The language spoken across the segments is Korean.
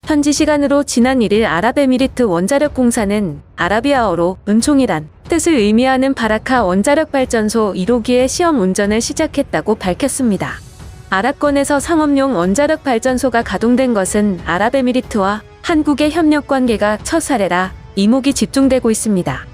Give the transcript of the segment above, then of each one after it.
현지 시간으로 지난 1일 아랍에미리트 원자력공사는 아라비아어로 은총이란 뜻을 의미하는 바라카 원자력발전소 1호기의 시험 운전을 시작했다고 밝혔습니다. 아랍권에서 상업용 원자력발전소가 가동된 것은 아랍에미리트와 한국의 협력 관계가 첫 사례라 이목이 집중되고 있습니다.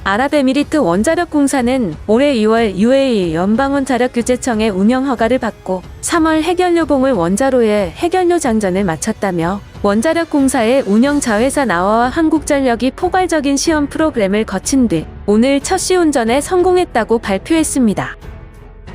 아랍에미리트 원자력공사는 올해 2월 UAE 연방원자력규제청의 운영 허가를 받고 3월 핵연료봉을 원자로의 핵연료 장전을 마쳤다며 원자력공사의 운영 자회사 나와와 한국전력이 포괄적인 시험 프로그램을 거친 뒤 오늘 첫 시운전에 성공했다고 발표했습니다.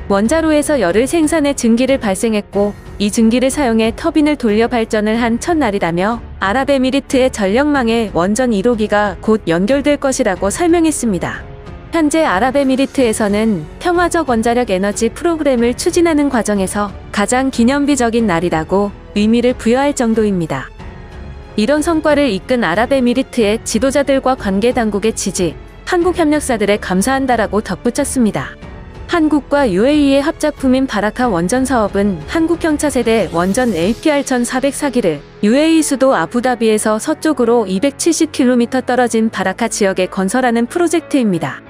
원자로에서 열을 생산해 증기를 발생했고 이 증기를 사용해 터빈을 돌려 발전을 한 첫날이라며 아랍에미리트의 전력망에 원전 1호기가 곧 연결될 것이라고 설명했습니다. 현재 아랍에미리트에서는 평화적 원자력 에너지 프로그램을 추진하는 과정에서 가장 기념비적인 날이라고 의미를 부여할 정도입니다. 이런 성과를 이끈 아랍에미리트의 지도자들과 관계당국의 지지, 한국 협력사들에 감사한다라고 덧붙였습니다. 한국과 UAE의 합작품인 바라카 원전 사업은 한국형 차세대 원전 LPR 1404기를 UAE 수도 아부다비에서 서쪽으로 270km 떨어진 바라카 지역에 건설하는 프로젝트입니다.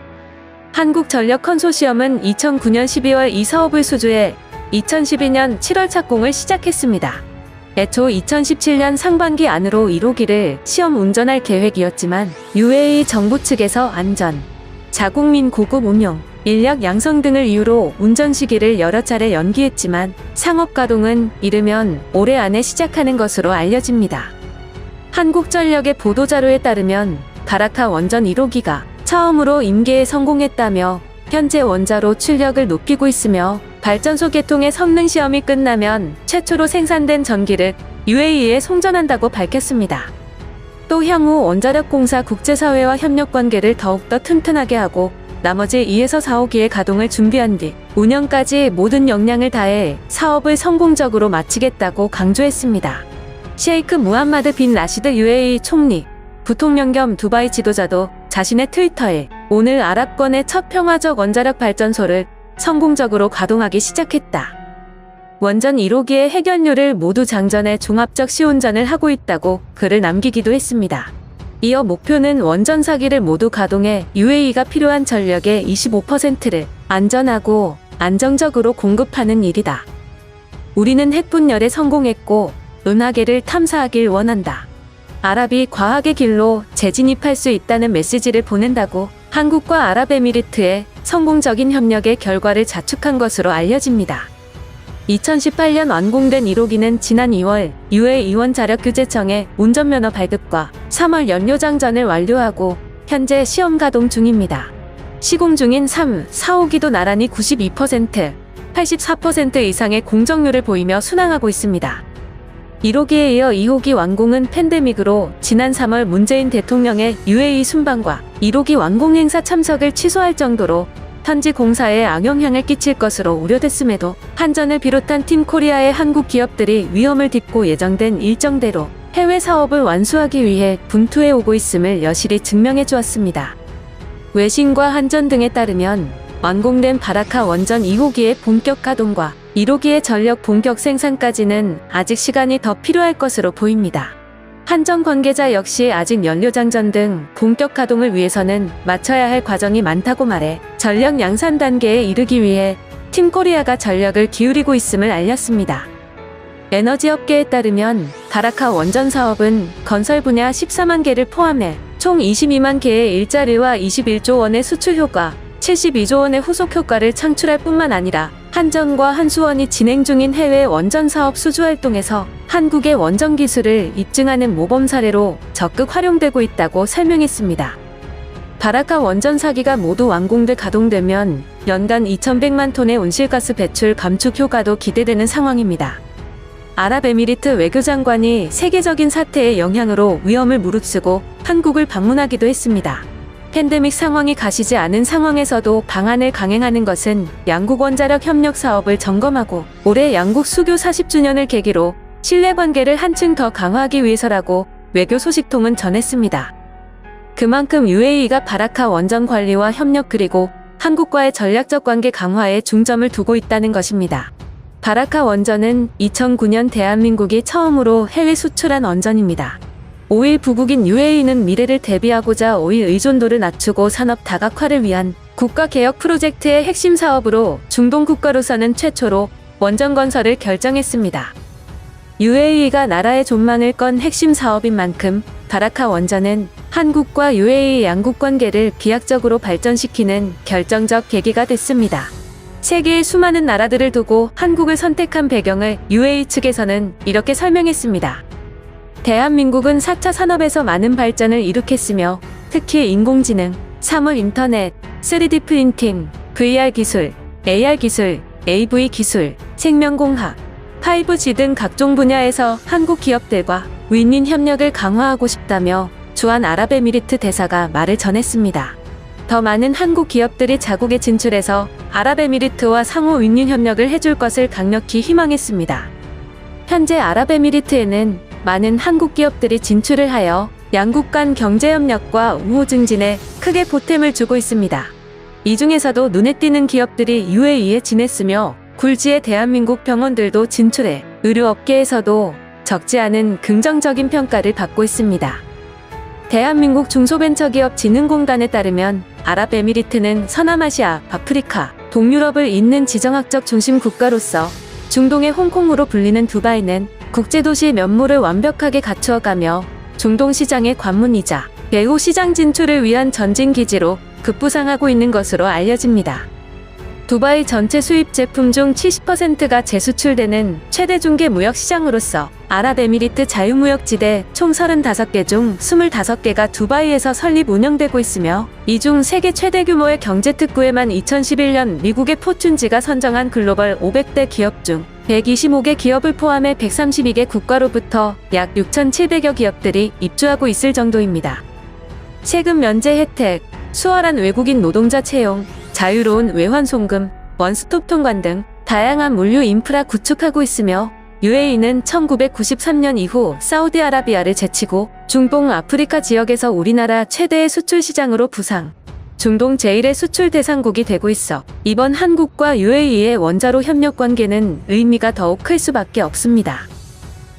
한국전력 컨소시엄은 2009년 12월 이 사업을 수주해 2012년 7월 착공을 시작했습니다. 애초 2017년 상반기 안으로 1호기를 시험 운전할 계획이었지만 UAE 정부 측에서 안전, 자국 민 고급 운용, 인력 양성 등을 이유로 운전 시기를 여러 차례 연기했지만 상업 가동은 이르면 올해 안에 시작하는 것으로 알려집니다. 한국전력의 보도자료에 따르면 바라카 원전 1호기가 처음으로 임계에 성공했다며 현재 원자로 출력을 높이고 있으며 발전소 개통의 성능 시험이 끝나면 최초로 생산된 전기를 UAE에 송전한다고 밝혔습니다. 또 향후 원자력공사 국제사회와 협력관계를 더욱더 튼튼하게 하고 나머지 2에서 4호기의 가동을 준비한 뒤 운영까지 모든 역량을 다해 사업을 성공적으로 마치겠다고 강조했습니다. 셰이크 무함마드 빈 라시드 UAE 총리, 부통령 겸 두바이 지도자도 자신의 트위터에 오늘 아랍권의 첫 평화적 원자력 발전소를 성공적으로 가동하기 시작했다. 원전 1호기의 핵연료를 모두 장전해 종합적 시운전을 하고 있다고 글을 남기기도 했습니다. 이어 목표는 원전 4기를 모두 가동해 UAE가 필요한 전력의 25%를 안전하고 안정적으로 공급하는 일이다. 우리는 핵분열에 성공했고 은하계를 탐사하길 원한다. 아랍이 과학의 길로 재진입할 수 있다는 메시지를 보낸다고 한국과 아랍에미리트의 성공적인 협력의 결과를 자축한 것으로 알려집니다. 2018년 완공된 1호기는 지난 2월 UAE 원자력규제청의 운전면허 발급과 3월 연료장전을 완료하고 현재 시험 가동 중입니다. 시공 중인 3, 4호기도 나란히 92%, 84% 이상의 공정률을 보이며 순항하고 있습니다. 1호기에 이어 2호기 완공은 팬데믹으로 지난 3월 문재인 대통령의 UAE 순방과 1호기 완공 행사 참석을 취소할 정도로 현지 공사에 악영향을 끼칠 것으로 우려됐음에도 한전을 비롯한 팀 코리아의 한국 기업들이 위험을 딛고 예정된 일정대로 해외 사업을 완수하기 위해 분투해 오고 있음을 여실히 증명해 주었습니다. 외신과 한전 등에 따르면 완공된 바라카 원전 2호기의 본격 가동과 1호기의 전력 본격 생산까지는 아직 시간이 더 필요할 것으로 보입니다. 한전 관계자 역시 아직 연료장전 등 본격 가동을 위해서는 마쳐야 할 과정이 많다고 말해 전력 양산 단계에 이르기 위해 팀 코리아가 전력을 기울이고 있음을 알렸습니다. 에너지업계에 따르면 바라카 원전 사업은 건설 분야 14만 개를 포함해 총 22만 개의 일자리와 21조 원의 수출 효과, 72조 원의 후속 효과를 창출할 뿐만 아니라 한전과 한수원이 진행 중인 해외 원전 사업 수주 활동에서 한국의 원전 기술을 입증하는 모범 사례로 적극 활용되고 있다고 설명했습니다. 바라카 원전 4기가 모두 완공돼 가동되면 연간 2,100만 톤의 온실가스 배출 감축 효과도 기대되는 상황입니다. 아랍에미리트 외교장관이 세계적인 사태의 영향으로 위험을 무릅쓰고 한국을 방문하기도 했습니다. 팬데믹 상황이 가시지 않은 상황에서도 방안을 강행하는 것은 양국 원자력 협력 사업을 점검하고 올해 양국 수교 40주년을 계기로 신뢰관계를 한층 더 강화하기 위해서라고 외교 소식통은 전했습니다. 그만큼 UAE가 바라카 원전 관리와 협력 그리고 한국과의 전략적 관계 강화에 중점을 두고 있다는 것입니다. 바라카 원전은 2009년 대한민국이 처음으로 해외 수출한 원전입니다. 오일 부국인 UAE는 미래를 대비하고자 오일 의존도를 낮추고 산업 다각화를 위한 국가개혁 프로젝트의 핵심 사업으로 중동 국가로서는 최초로 원전 건설을 결정했습니다. UAE가 나라의 존망을 건 핵심 사업인 만큼 바라카 원전은 한국과 UAE 양국 관계를 비약적으로 발전시키는 결정적 계기가 됐습니다. 세계의 수많은 나라들을 두고 한국을 선택한 배경을 UAE 측에서는 이렇게 설명했습니다. 대한민국은 4차 산업에서 많은 발전을 이룩했으며 특히 인공지능, 사물 인터넷, 3D 프린팅, VR 기술, AR 기술, AV 기술, 생명공학, 5G 등 각종 분야에서 한국 기업들과 윈윈 협력을 강화하고 싶다며 주한 아랍에미리트 대사가 말을 전했습니다. 더 많은 한국 기업들이 자국에 진출해서 아랍에미리트와 상호 윈윈 협력을 해줄 것을 강력히 희망했습니다. 현재 아랍에미리트에는 많은 한국 기업들이 진출을 하여 양국 간 경제협력과 우호 증진에 크게 보탬을 주고 있습니다. 이 중에서도 눈에 띄는 기업들이 UAE에 진했으며 굴지의 대한민국 병원들도 진출해 의료업계에서도 적지 않은 긍정적인 평가를 받고 있습니다. 대한민국 중소벤처기업 진흥공단에 따르면 아랍에미리트는 서남아시아, 아프리카, 동유럽을 잇는 지정학적 중심 국가로서 중동의 홍콩으로 불리는 두바이는 국제도시 면모를 완벽하게 갖추어가며 중동 시장의 관문이자 배후 시장 진출을 위한 전진기지로 급부상하고 있는 것으로 알려집니다. 두바이 전체 수입 제품 중 70%가 재수출되는 최대 중개 무역 시장으로서 아랍에미리트 자유무역지대 총 35개 중 25개가 두바이에서 설립 운영되고 있으며 이 중 세계 최대 규모의 경제특구에만 2011년 미국의 포춘지가 선정한 글로벌 500대 기업 중 125개 기업을 포함해 132개 국가로부터 약 6,700여 기업들이 입주하고 있을 정도입니다. 세금 면제 혜택, 수월한 외국인 노동자 채용, 자유로운 외환 송금, 원스톱 통관 등 다양한 물류 인프라 구축하고 있으며 UAE는 1993년 이후 사우디아라비아를 제치고 중동 아프리카 지역에서 우리나라 최대의 수출 시장으로 부상, 중동 제1의 수출 대상국이 되고 있어 이번 한국과 UAE의 원자로 협력 관계는 의미가 더욱 클 수밖에 없습니다.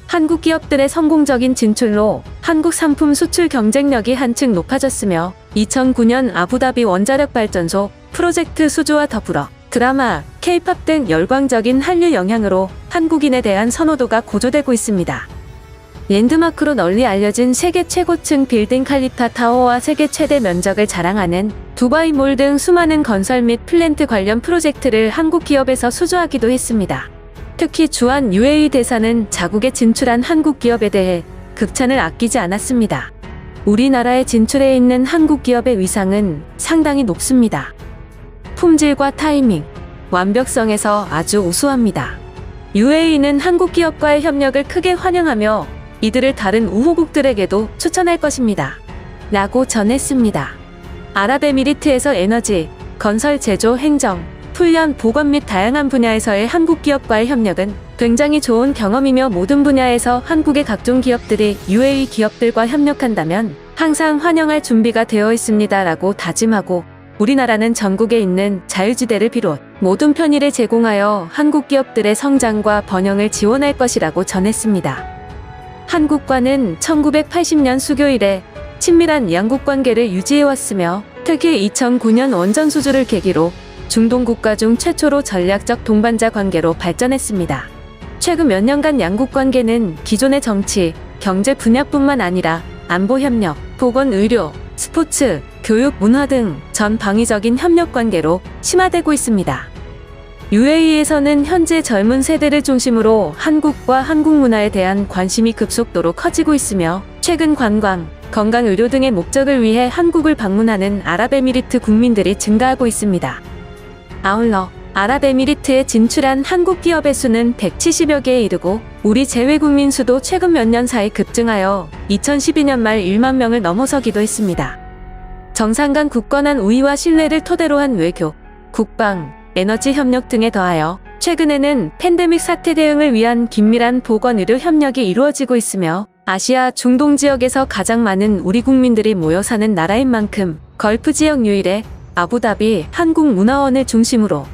한국 기업들의 성공적인 진출로 한국 상품 수출 경쟁력이 한층 높아졌으며 2009년 아부다비 원자력 발전소 프로젝트 수주와 더불어 드라마, K-팝 등 열광적인 한류 영향으로 한국인에 대한 선호도가 고조되고 있습니다. 랜드마크로 널리 알려진 세계 최고층 빌딩 칼리파 타워와 세계 최대 면적을 자랑하는 두바이몰 등 수많은 건설 및 플랜트 관련 프로젝트를 한국 기업에서 수주하기도 했습니다. 특히 주한 UAE 대사는 자국에 진출한 한국 기업에 대해 극찬을 아끼지 않았습니다. 우리나라에 진출해 있는 한국 기업의 위상은 상당히 높습니다. 품질과 타이밍, 완벽성에서 아주 우수합니다. UAE는 한국 기업과의 협력을 크게 환영하며 이들을 다른 우호국들에게도 추천할 것입니다. 라고 전했습니다. 아랍에미리트에서 에너지, 건설 제조 행정, 훈련, 보건 및 다양한 분야에서의 한국 기업과의 협력은 굉장히 좋은 경험이며 모든 분야에서 한국의 각종 기업들이 UAE 기업들과 협력한다면 항상 환영할 준비가 되어 있습니다. 라고 다짐하고 우리나라는 전국에 있는 자유지대를 비롯 모든 편의를 제공하여 한국 기업들의 성장과 번영을 지원할 것이라고 전했습니다. 한국과는 1980년 수교 이래 친밀한 양국 관계를 유지해왔으며 특히 2009년 원전 수주를 계기로 중동 국가 중 최초로 전략적 동반자 관계로 발전했습니다. 최근 몇 년간 양국 관계는 기존의 정치, 경제 분야뿐만 아니라 안보 협력, 보건 의료, 스포츠, 교육, 문화 등 전방위적인 협력 관계로 심화되고 있습니다. UAE에서는 현재 젊은 세대를 중심으로 한국과 한국 문화에 대한 관심이 급속도로 커지고 있으며 최근 관광, 건강, 의료 등의 목적을 위해 한국을 방문하는 아랍에미리트 국민들이 증가하고 있습니다. 아울러 아랍에미리트에 진출한 한국 기업의 수는 170여 개에 이르고 우리 재외국민 수도 최근 몇 년 사이 급증하여 2012년 말 1만 명을 넘어서기도 했습니다. 정상 간 굳건한 우위와 신뢰를 토대로 한 외교, 국방, 에너지 협력 등에 더하여 최근에는 팬데믹 사태 대응을 위한 긴밀한 보건의료 협력이 이루어지고 있으며 아시아 중동 지역에서 가장 많은 우리 국민들이 모여 사는 나라인 만큼 걸프 지역 유일의 아부다비 한국문화원을 중심으로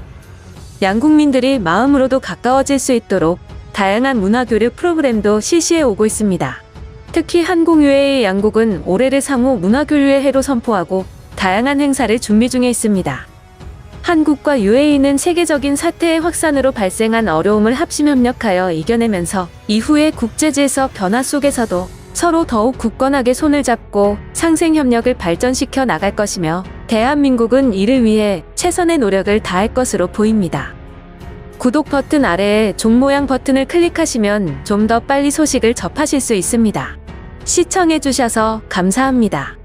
양국민들이 마음으로도 가까워질 수 있도록 다양한 문화교류 프로그램도 실시해 오고 있습니다. 특히 한국UAE 양국은 올해를 상호 문화교류의 해로 선포하고 다양한 행사를 준비 중에 있습니다. 한국과 UAE는 세계적인 사태의 확산으로 발생한 어려움을 합심 협력하여 이겨내면서 이후의 국제질서 변화 속에서도 서로 더욱 굳건하게 손을 잡고 상생 협력을 발전시켜 나갈 것이며 대한민국은 이를 위해 최선의 노력을 다할 것으로 보입니다. 구독 버튼 아래에 종 모양 버튼을 클릭하시면 좀 더 빨리 소식을 접하실 수 있습니다. 시청해주셔서 감사합니다.